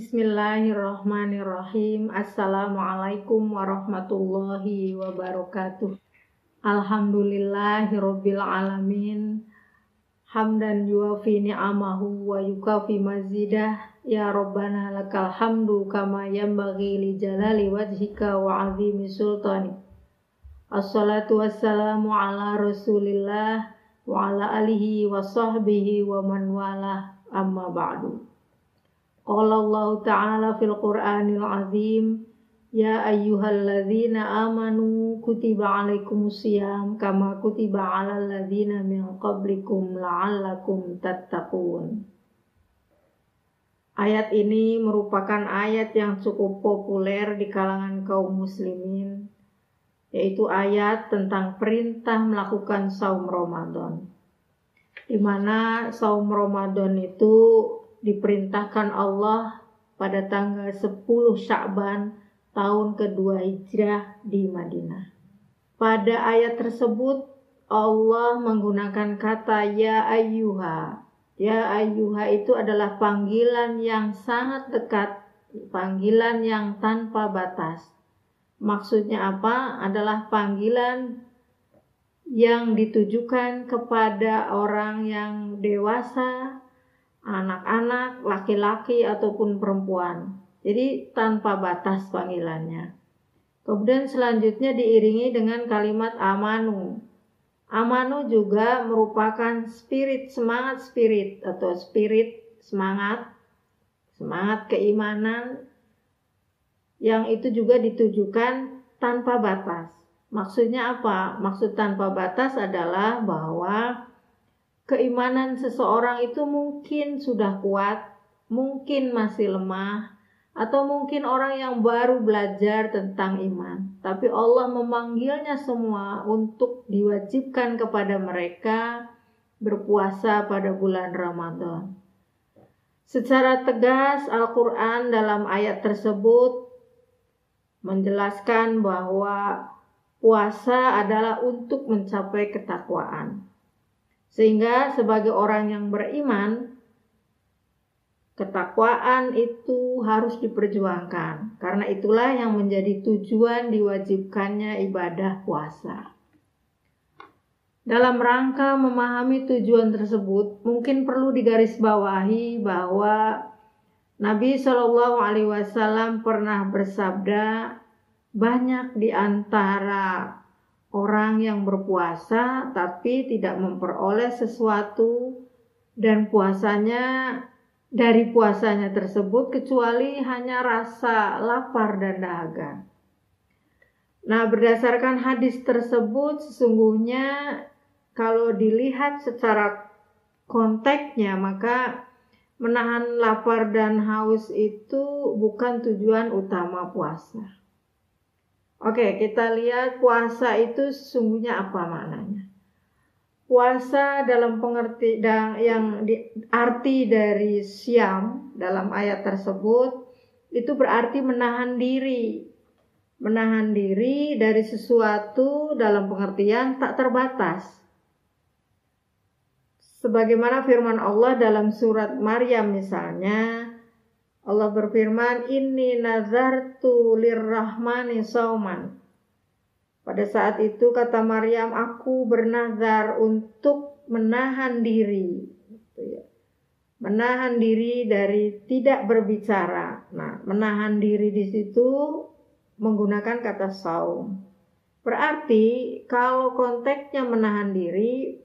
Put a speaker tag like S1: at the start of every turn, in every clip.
S1: Bismillahirrahmanirrahim. Assalamualaikum warahmatullahi wabarakatuh. Alhamdulillahirabbil alamin. Hamdan yuafi ni'amahu wa yukafi mazidah. Ya Rabbana lakal hamdu kama yanbaghi li jalali wajhika wa azimi sultani. Assalatu wassalamu ala Rasulillah wa ala alihi wa sahbihi wa man walah, amma ba'du. Qala Allah Ta'ala fil Qur'anil Azim, ya ayyuhalladzina amanu kutiba alaikumusiyam kama kutiba alal ladzina min qablikum la'allakum tattaqun. Ayat ini merupakan ayat yang cukup populer di kalangan kaum muslimin, yaitu ayat tentang perintah melakukan saum Ramadan, di mana saum Ramadan itu diperintahkan Allah pada tanggal 10 Sya'ban tahun kedua Hijrah di Madinah. Pada ayat tersebut Allah menggunakan kata ya ayyuha. Ya ayyuha itu adalah panggilan yang sangat dekat, panggilan yang tanpa batas. Maksudnya apa? Adalah panggilan yang ditujukan kepada orang yang dewasa, anak-anak, laki-laki ataupun perempuan. Jadi tanpa batas panggilannya. Kemudian selanjutnya diiringi dengan kalimat amanu. Amanu juga merupakan semangat atau semangat keimanan yang itu juga ditujukan tanpa batas. Maksudnya apa? Maksud tanpa batas adalah bahwa keimanan seseorang itu mungkin sudah kuat, mungkin masih lemah, atau mungkin orang yang baru belajar tentang iman. Tapi Allah memanggilnya semua untuk diwajibkan kepada mereka berpuasa pada bulan Ramadan. Secara tegas Al-Quran dalam ayat tersebut menjelaskan bahwa puasa adalah untuk mencapai ketakwaan. Sehingga sebagai orang yang beriman, ketakwaan itu harus diperjuangkan. Karena itulah yang menjadi tujuan diwajibkannya ibadah puasa. Dalam rangka memahami tujuan tersebut, mungkin perlu digarisbawahi bahwa Nabi SAW pernah bersabda, banyak di antara orang yang berpuasa tapi tidak memperoleh sesuatu dan dari puasanya tersebut kecuali hanya rasa lapar dan dahaga. Nah, berdasarkan hadis tersebut sesungguhnya kalau dilihat secara konteksnya maka menahan lapar dan haus itu bukan tujuan utama puasa. Oke, kita lihat puasa itu sesungguhnya apa maknanya. Puasa dalam arti dari syam dalam ayat tersebut itu berarti menahan diri. Menahan diri dari sesuatu dalam pengertian tak terbatas. Sebagaimana firman Allah dalam surat Maryam misalnya, Allah berfirman, inni nazartu lirrahmani sauman. Pada saat itu kata Maryam, aku bernazar untuk menahan diri. Menahan diri dari tidak berbicara. Nah, menahan diri di situ menggunakan kata saum. Berarti kalau konteksnya menahan diri,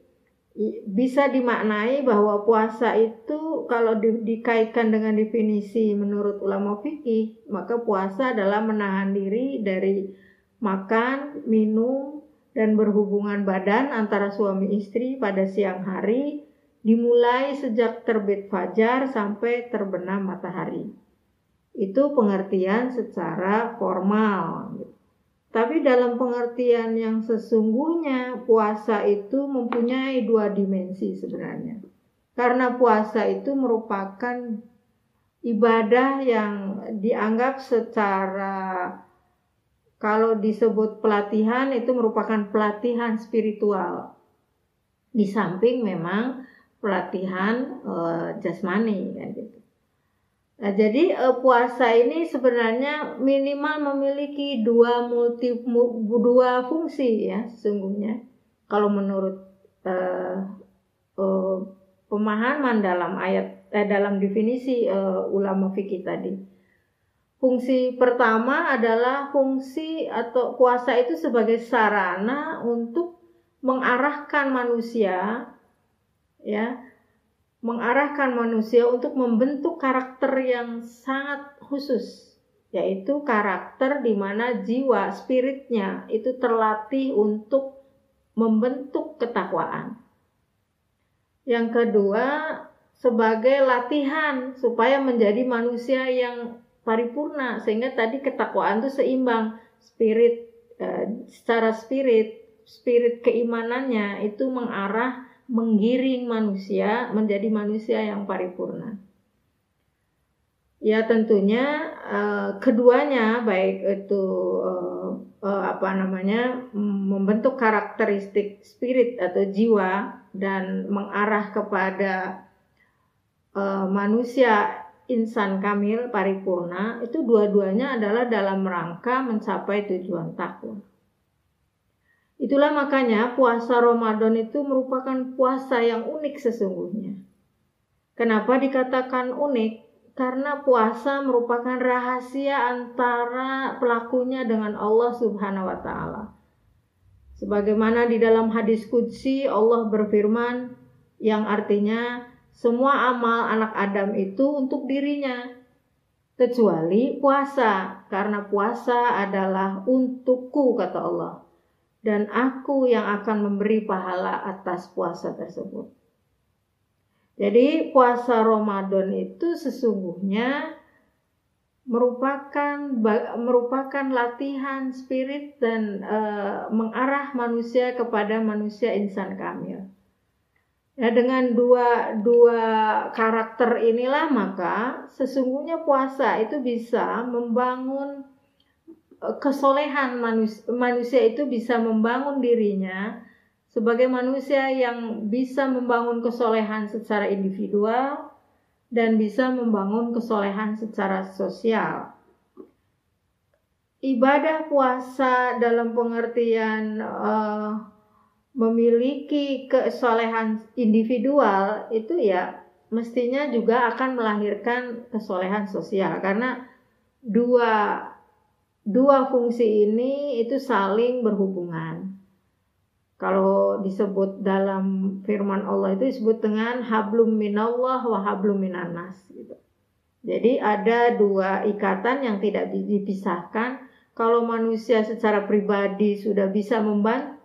S1: bisa dimaknai bahwa puasa itu kalau dikaitkan dengan definisi menurut ulama fikih, maka puasa adalah menahan diri dari makan, minum, dan berhubungan badan antara suami istri pada siang hari, dimulai sejak terbit fajar sampai terbenam matahari. Itu pengertian secara formal. Tapi dalam pengertian yang sesungguhnya puasa itu mempunyai dua dimensi sebenarnya. Karena puasa itu merupakan ibadah yang dianggap secara, kalau disebut pelatihan itu merupakan pelatihan spiritual. Di samping memang pelatihan jasmani kan gitu. Nah, jadi puasa ini sebenarnya minimal memiliki dua fungsi ya sesungguhnya. Kalau menurut pemahaman dalam dalam definisi ulama fikih tadi. Fungsi pertama adalah fungsi atau puasa itu sebagai sarana untuk mengarahkan manusia untuk membentuk karakter yang sangat khusus, yaitu karakter di mana jiwa, spiritnya itu terlatih untuk membentuk ketakwaan. Yang kedua, sebagai latihan supaya menjadi manusia yang paripurna, sehingga tadi ketakwaan itu seimbang, secara spirit keimanannya itu menggiring manusia menjadi manusia yang paripurna. Ya tentunya keduanya baik itu membentuk karakteristik spirit atau jiwa dan mengarah kepada manusia insan kamil paripurna, itu dua-duanya adalah dalam rangka mencapai tujuan takwa. Itulah makanya puasa Ramadan itu merupakan puasa yang unik sesungguhnya. Kenapa dikatakan unik? Karena puasa merupakan rahasia antara pelakunya dengan Allah Subhanahu wa Ta'ala. Sebagaimana di dalam hadis qudsi Allah berfirman yang artinya semua amal anak Adam itu untuk dirinya kecuali puasa, karena puasa adalah untukku kata Allah, dan aku yang akan memberi pahala atas puasa tersebut. Jadi puasa Ramadan itu sesungguhnya merupakan latihan spirit dan mengarah manusia kepada manusia insan kamil. Nah, dengan dua karakter inilah maka sesungguhnya puasa itu bisa membangun kesolehan manusia itu bisa membangun dirinya sebagai manusia yang bisa membangun kesolehan secara individual dan bisa membangun kesolehan secara sosial. Ibadah puasa dalam pengertian memiliki kesolehan individual itu ya mestinya juga akan melahirkan kesolehan sosial, karena dua fungsi ini itu saling berhubungan. Kalau disebut dalam firman Allah itu disebut dengan hablum minallah wa hablum minannas gitu. Jadi ada dua ikatan yang tidak dipisahkan. Kalau manusia secara pribadi sudah bisa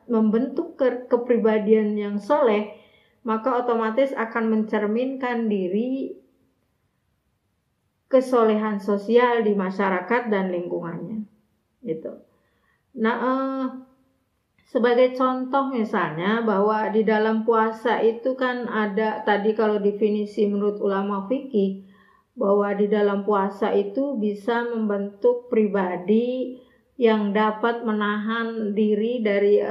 S1: membentuk kepribadian yang soleh, maka otomatis akan mencerminkan diri kesolehan sosial di masyarakat dan lingkungannya gitu. Nah, sebagai contoh misalnya bahwa di dalam puasa itu kan ada tadi kalau definisi menurut ulama fikih bahwa di dalam puasa itu bisa membentuk pribadi yang dapat menahan diri dari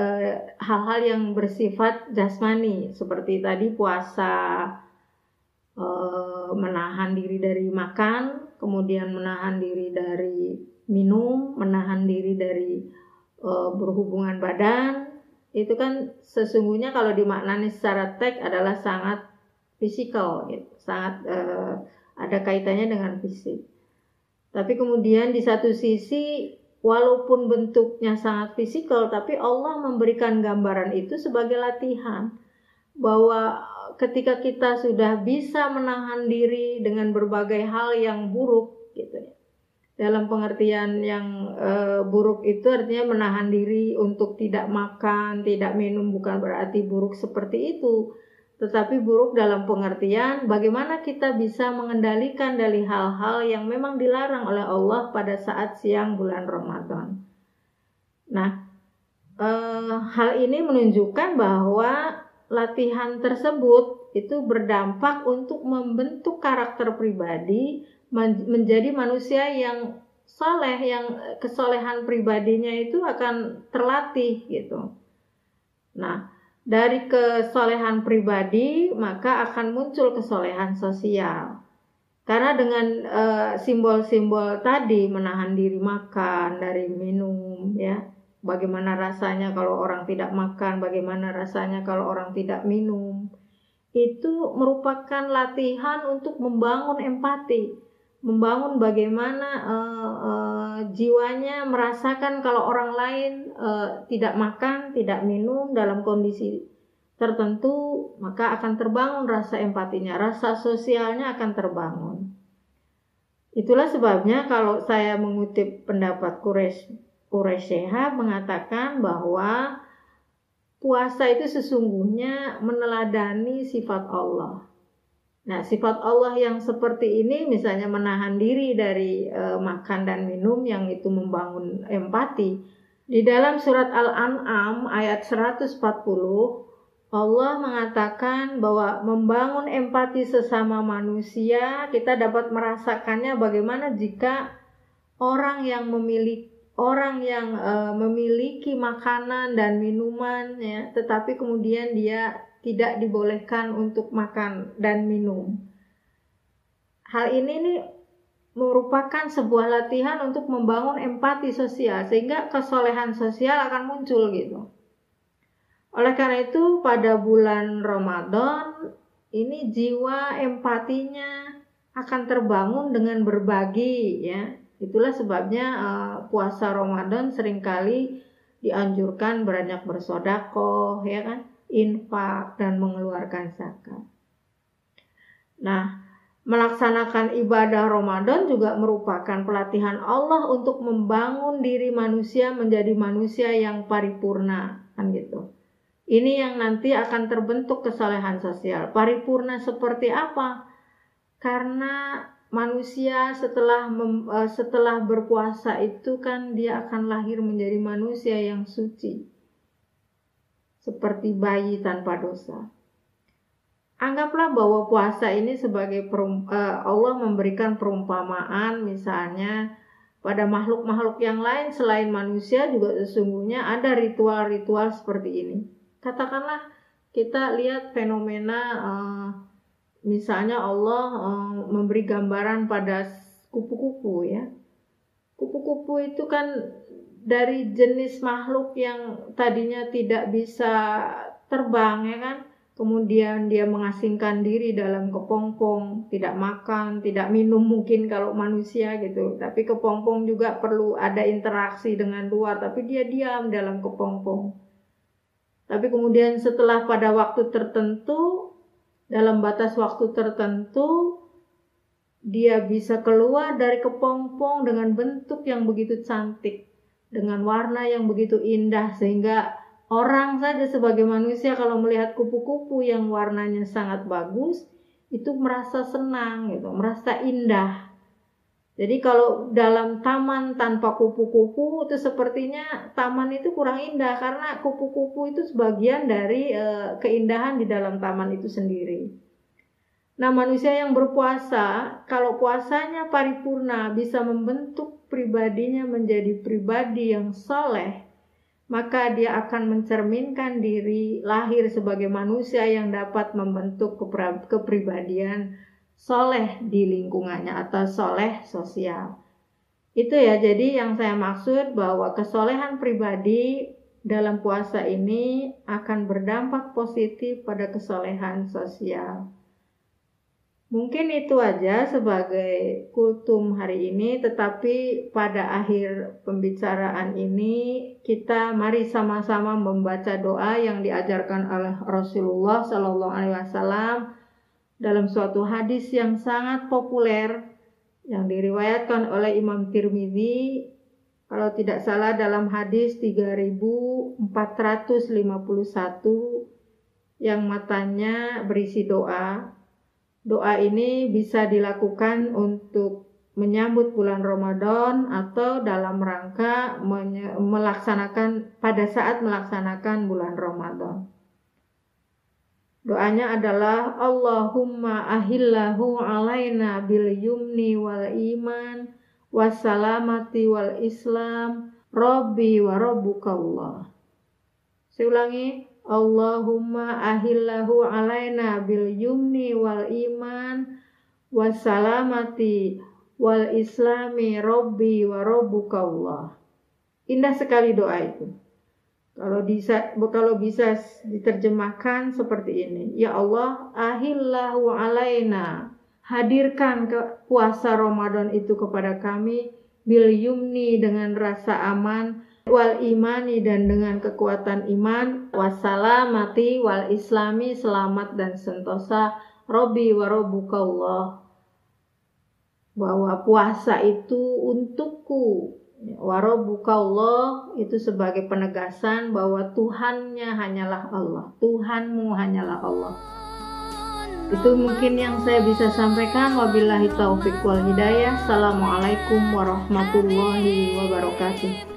S1: hal-hal yang bersifat jasmani, seperti tadi puasa menahan diri dari makan, kemudian menahan diri dari minum, menahan diri dari berhubungan badan. Itu kan sesungguhnya kalau dimaknani secara teks adalah sangat fisikal gitu, sangat ada kaitannya dengan fisik. Tapi kemudian di satu sisi walaupun bentuknya sangat fisikal, tapi Allah memberikan gambaran itu sebagai latihan bahwa ketika kita sudah bisa menahan diri dengan berbagai hal yang buruk gitu ya. Dalam pengertian yang buruk itu artinya menahan diri untuk tidak makan, tidak minum, bukan berarti buruk seperti itu. Tetapi buruk dalam pengertian bagaimana kita bisa mengendalikan dari hal-hal yang memang dilarang oleh Allah pada saat siang bulan Ramadan. Nah, hal ini menunjukkan bahwa latihan tersebut itu berdampak untuk membentuk karakter pribadi menjadi manusia yang soleh, yang kesolehan pribadinya itu akan terlatih gitu. Nah, dari kesolehan pribadi maka akan muncul kesolehan sosial. Karena dengan simbol-simbol tadi, menahan diri makan, dari minum, ya, bagaimana rasanya kalau orang tidak makan, bagaimana rasanya kalau orang tidak minum, itu merupakan latihan untuk membangun empati, membangun bagaimana jiwanya merasakan kalau orang lain tidak makan, tidak minum dalam kondisi tertentu, maka akan terbangun rasa empatinya, rasa sosialnya akan terbangun. Itulah sebabnya kalau saya mengutip pendapat Quraish Shihab mengatakan bahwa puasa itu sesungguhnya meneladani sifat Allah. Nah, sifat Allah yang seperti ini, misalnya menahan diri dari makan dan minum, yang itu membangun empati. Di dalam surat Al-An'am ayat 140, Allah mengatakan bahwa membangun empati sesama manusia, kita dapat merasakannya bagaimana jika orang yang memiliki makanan dan minuman, ya, tetapi kemudian dia tidak dibolehkan untuk makan dan minum. Hal ini nih merupakan sebuah latihan untuk membangun empati sosial, sehingga kesolehan sosial akan muncul gitu. Oleh karena itu pada bulan Ramadan ini jiwa empatinya akan terbangun dengan berbagi, ya. Itulah sebabnya puasa Ramadan seringkali dianjurkan banyak bersedekah, ya kan, infak dan mengeluarkan zakat. Nah, melaksanakan ibadah Ramadan juga merupakan pelatihan Allah untuk membangun diri manusia menjadi manusia yang paripurna, kan gitu. Ini yang nanti akan terbentuk kesalehan sosial. Paripurna seperti apa? Karena manusia setelah berpuasa itu kan dia akan lahir menjadi manusia yang suci, seperti bayi tanpa dosa. Anggaplah bahwa puasa ini sebagai Allah memberikan perumpamaan, misalnya pada makhluk-makhluk yang lain selain manusia juga sesungguhnya ada ritual-ritual seperti ini. Katakanlah kita lihat fenomena misalnya Allah memberi gambaran pada kupu-kupu, ya. Kupu-kupu itu kan dari jenis makhluk yang tadinya tidak bisa terbang, ya kan. Kemudian dia mengasingkan diri dalam kepompong, tidak makan, tidak minum mungkin kalau manusia gitu. Tapi kepompong juga perlu ada interaksi dengan luar, tapi dia diam dalam kepompong. Tapi kemudian setelah pada waktu tertentu, dalam batas waktu tertentu, dia bisa keluar dari kepompong dengan bentuk yang begitu cantik, dengan warna yang begitu indah, sehingga orang saja sebagai manusia kalau melihat kupu-kupu yang warnanya sangat bagus, itu merasa senang gitu, merasa indah. Jadi kalau dalam taman tanpa kupu-kupu itu sepertinya taman itu kurang indah, karena kupu-kupu itu sebagian dari keindahan di dalam taman itu sendiri. Nah, manusia yang berpuasa, kalau puasanya paripurna bisa membentuk pribadinya menjadi pribadi yang soleh, maka dia akan mencerminkan diri lahir sebagai manusia yang dapat membentuk kepribadian soleh di lingkungannya atau soleh sosial. Itu ya, jadi yang saya maksud bahwa kesolehan pribadi dalam puasa ini akan berdampak positif pada kesolehan sosial. Mungkin itu aja sebagai kultum hari ini, tetapi pada akhir pembicaraan ini kita mari sama-sama membaca doa yang diajarkan oleh Rasulullah SAW dalam suatu hadis yang sangat populer yang diriwayatkan oleh Imam Tirmidzi, kalau tidak salah dalam hadis 3451 yang matanya berisi doa. Doa ini bisa dilakukan untuk menyambut bulan Ramadan atau dalam rangka melaksanakan pada saat melaksanakan bulan Ramadan. Doanya adalah Allahumma ahillahu alaina bil yumni wal iman wassalamati wal islam rabbi wa rabbukallah. Saya ulangi, Allahumma ahillahu alaina bil yumni wal iman wassalamati wal islami rabbi wa rabbukallah. Indah sekali doa itu. Kalau bisa diterjemahkan seperti ini. Ya Allah, ahillahu alaina. Hadirkan ke puasa Ramadan itu kepada kami bil yumni dengan rasa aman, wal imani dan dengan kekuatan iman, wassalamati wal islami selamat dan sentosa, Robbi wa rabbukallah, bahwa puasa itu untukku, wa rabbukallah itu sebagai penegasan bahwa Tuhannya hanyalah Allah, Tuhanmu hanyalah Allah. Itu mungkin yang saya bisa sampaikan. Wabillahi taufiq wal hidayah. Assalamualaikum warahmatullahi wabarakatuh.